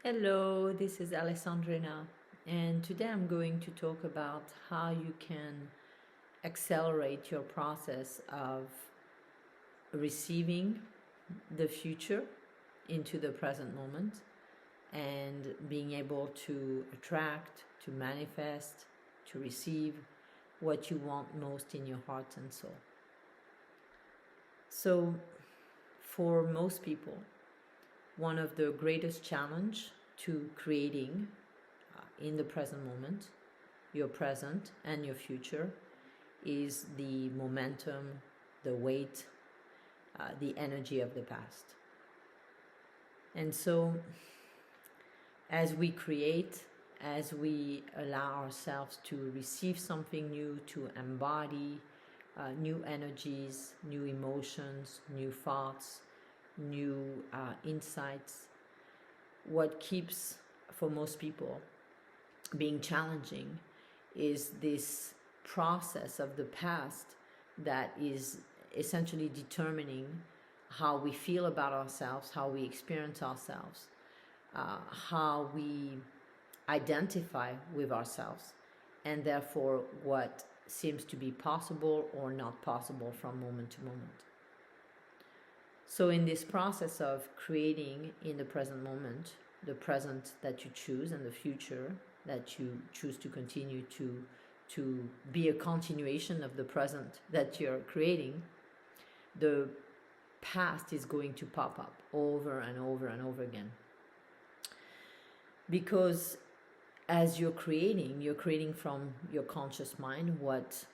Hello, this is Alessandrina, and today I'm going to talk about how you can accelerate your process of receiving the future into the present moment and being able to attract, to manifest, to receive what you want most in your heart and soul. So, for most people, one of the greatest challenge to creating in the present moment, your present and your future, is the momentum, the weight, the energy of the past. And so, as we create, as we allow ourselves to receive something new, to embody new energies, new emotions, new thoughts, new insights, what keeps, for most people, being challenging is this process of the past that is essentially determining how we feel about ourselves, how we experience ourselves, how we identify with ourselves, and therefore what seems to be possible or not possible from moment to moment. So in this process of creating in the present moment, the present that you choose and the future that you choose to continue to be a continuation of the present that you're creating, the past is going to pop up over and over and over again. Because as you're creating from your conscious mind what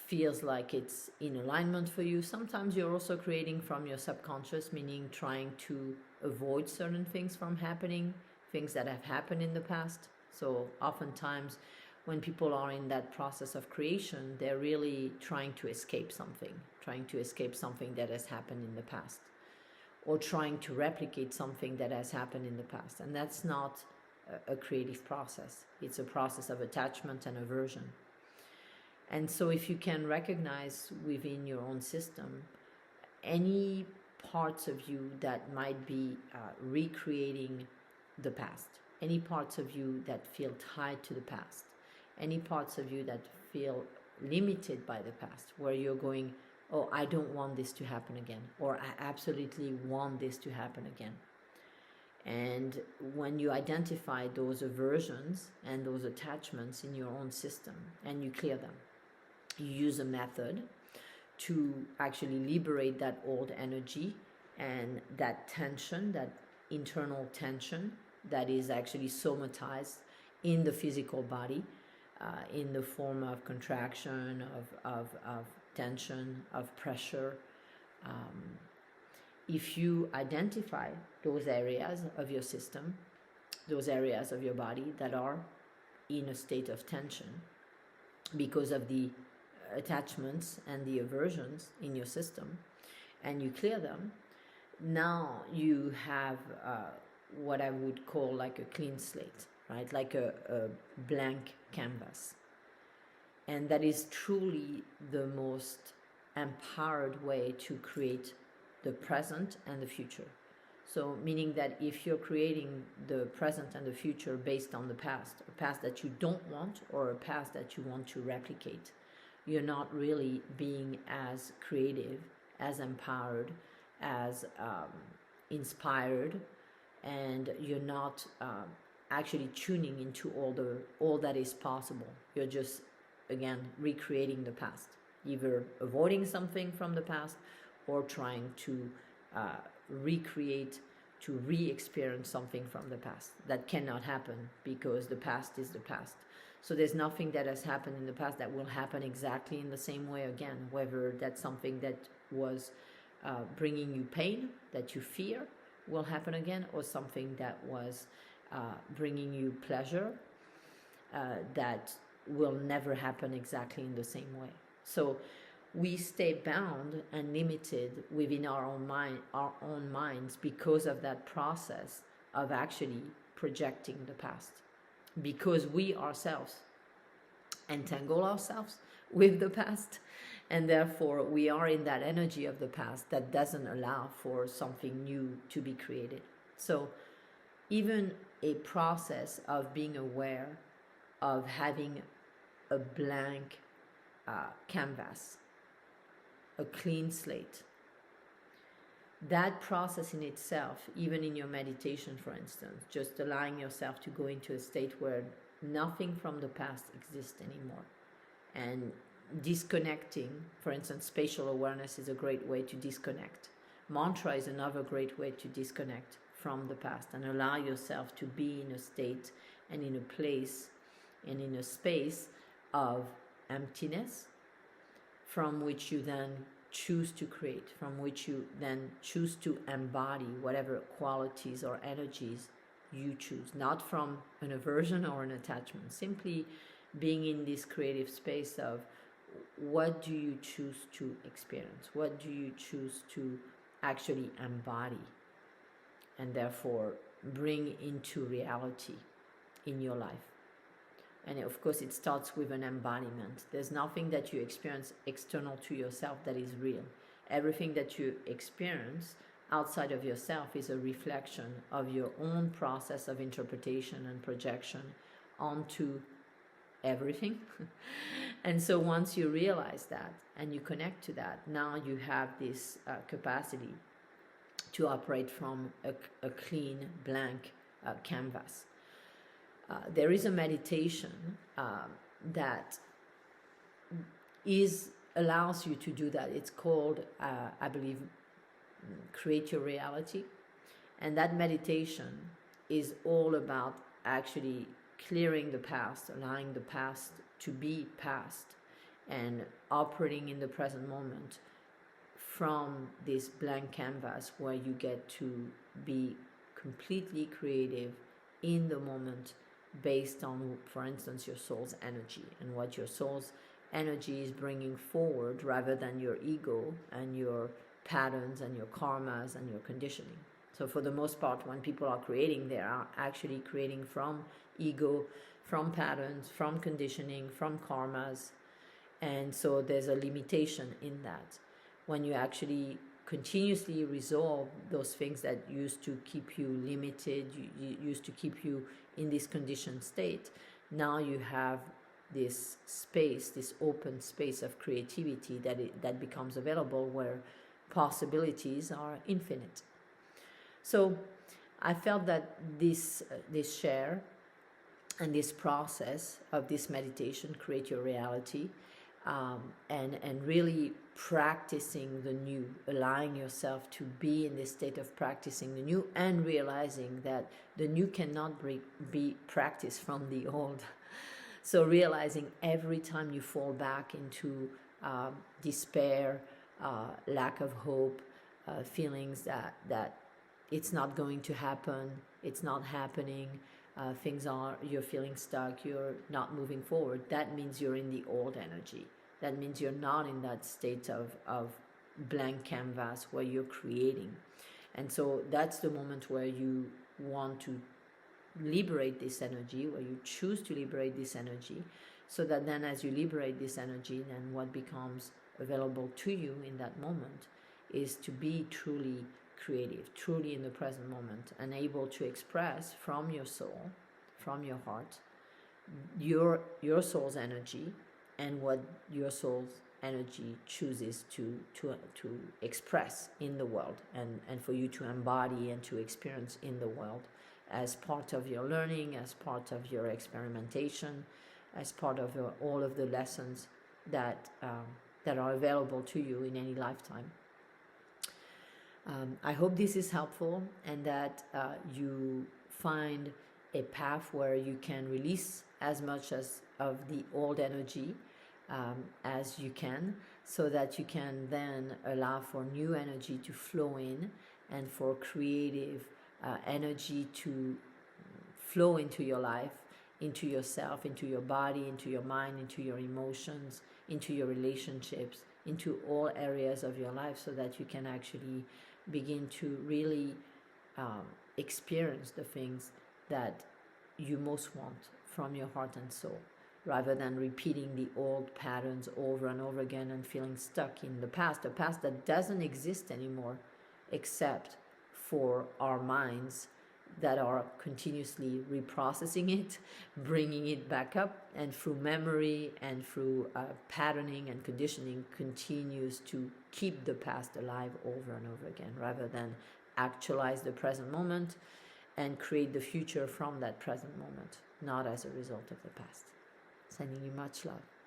feels like it's in alignment for you. Sometimes you're also creating from your subconscious, meaning trying to avoid certain things from happening, things that have happened in the past. So oftentimes when people are in that process of creation, they're really trying to escape something that has happened in the past, or trying to replicate something that has happened in the past. And that's not a creative process. It's a process of attachment and aversion. And so if you can recognize within your own system any parts of you that might be recreating the past, any parts of you that feel tied to the past, any parts of you that feel limited by the past, where you're going, oh, I don't want this to happen again, or I absolutely want this to happen again. And when you identify those aversions and those attachments in your own system and you clear them, you use a method to actually liberate that old energy and that tension, that internal tension that is actually somatized in the physical body, in the form of contraction, of tension, of pressure. If you identify those areas of your system, those areas of your body that are in a state of tension because of the attachments and the aversions in your system, and you clear them, now you have what I would call like a clean slate, right? Like a blank canvas. And that is truly the most empowered way to create the present and the future. So meaning that if you're creating the present and the future based on the past, a past that you don't want or a past that you want to replicate, you're not really being as creative, as empowered, as inspired, and you're not actually tuning into all that is possible. You're just, again, recreating the past, either avoiding something from the past or trying to recreate, to re-experience something from the past. That cannot happen because the past is the past. So there's nothing that has happened in the past that will happen exactly in the same way again, whether that's something that was bringing you pain, that you fear will happen again, or something that was bringing you pleasure that will never happen exactly in the same way. So we stay bound and limited within our own minds because of that process of actually projecting the past, because we ourselves entangle ourselves with the past, and therefore we are in that energy of the past that doesn't allow for something new to be created. So even a process of being aware of having a blank canvas, a clean slate. That process in itself, even in your meditation, for instance, just allowing yourself to go into a state where nothing from the past exists anymore, and disconnecting, for instance, spatial awareness is a great way to disconnect. Mantra is another great way to disconnect from the past and allow yourself to be in a state and in a place and in a space of emptiness, from which you then choose to create, from which you then choose to embody whatever qualities or energies you choose, not from an aversion or an attachment, simply being in this creative space of what do you choose to experience, what do you choose to actually embody, and therefore bring into reality in your life. And of course, it starts with an embodiment. There's nothing that you experience external to yourself that is real. Everything that you experience outside of yourself is a reflection of your own process of interpretation and projection onto everything. And so once you realize that and you connect to that, now you have this capacity to operate from a clean, blank canvas. There is a meditation that allows you to do that. It's called, I believe, Create Your Reality. And that meditation is all about actually clearing the past, allowing the past to be past, and operating in the present moment from this blank canvas where you get to be completely creative in the moment, based on, for instance, your soul's energy and what your soul's energy is bringing forward, rather than your ego and your patterns and your karmas and your conditioning. So for the most part, when people are creating, they are actually creating from ego, from patterns, from conditioning, from karmas. And so there's a limitation in that. When you actually continuously resolve those things that used to keep you limited, used to keep you in this conditioned state, now you have this space, this open space of creativity that becomes available, where possibilities are infinite. So I felt that this share and this process of this meditation, Create Your Reality, and really practicing the new, allowing yourself to be in this state of practicing the new, and realizing that the new cannot be practiced from the old. So realizing every time you fall back into despair, lack of hope, feelings that it's not going to happen, it's not happening, you're feeling stuck, you're not moving forward, that means you're in the old energy. That means you're not in that state of blank canvas where you're creating. And so that's the moment where you want to liberate this energy, where you choose to liberate this energy, so that then as you liberate this energy, then what becomes available to you in that moment is to be truly creative, truly in the present moment, and able to express from your soul, from your heart, your soul's energy, and what your soul's energy chooses to express in the world, and for you to embody and to experience in the world, as part of your learning, as part of your experimentation, as part of all of the lessons that are available to you in any lifetime. I hope this is helpful, and that you find a path where you can release as much of the old energy as you can, so that you can then allow for new energy to flow in, and for creative energy to flow into your life, into yourself, into your body, into your mind, into your emotions, into your relationships, into all areas of your life, so that you can actually begin to really experience the things that you most want from your heart and soul, rather than repeating the old patterns over and over again and feeling stuck in the past, a past that doesn't exist anymore, except for our minds that are continuously reprocessing it, bringing it back up, and through memory and through patterning and conditioning continues to keep the past alive over and over again, rather than actualize the present moment and create the future from that present moment, not as a result of the past. Sending you much love.